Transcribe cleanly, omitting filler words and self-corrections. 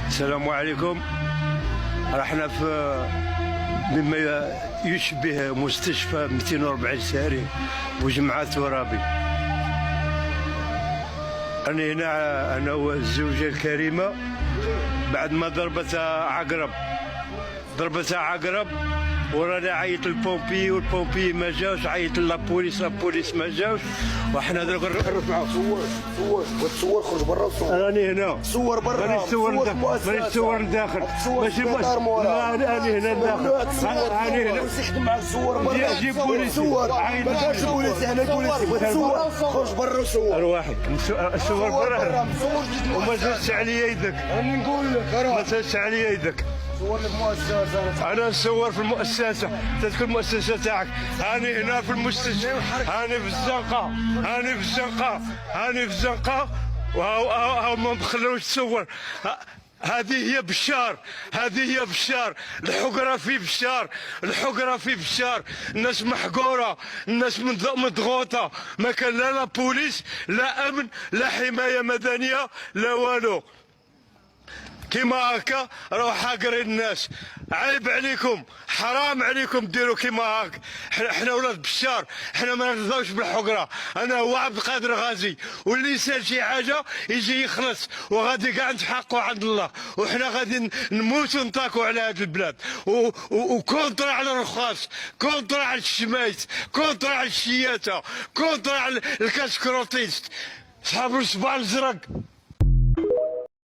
السلام عليكم. رحنا في مما يشبه مستشفى 240 ساري وجمعة ترابي. أنا هنا أنا والزوجة الكريمة بعد ما ضربتها عقرب وراني عيط للبومبي والبومبي ما جاوش، عيط لابوليس ما جاوش، وحنا درك نرفعوا. صور خرج برا صور. راني هنا صور برا. مانيش صور داخل ماشي لا راني هنا داخل. راني هنا نخدم مع الصور برا. جيب بوليس صور ما كانش بوليس هنا. البوليس صور خرج برا صور. ارواحك الصور برا وما تهزش عليا يدك. راني نقول لك ما تهزش عليا يدك. صور المؤسسة. انا نصور في المؤسسه، تذكر المؤسسه تاعك. هاني هنا في المستشفى، هاني في الزنقه وهاو ما بخلوش تصور. هذه هي بشار الحقرة في بشار. الناس محقورة، الناس مضغوطة، ما كان لا بوليس لا امن لا حماية مدنية لا والو. كيما هكا راهو حاقرين الناس. عيب عليكم، حرام عليكم ديروا كيما هاك. احنا ولاد بشار، احنا ما نرضاوش بالحقره. انا هو عبد القادر غازي، واللي يسال شي حاجه يجي يخلص، وغادي كاع نتحقوا عند الله، وحنا غادي نموتوا نطاكوا على هذه البلاد، وكونترا على الرخاص، كونترا على الشمايس، كونترا على الشياته، كونترا على الكاسكروتيست، صحاب الصباع الازرق.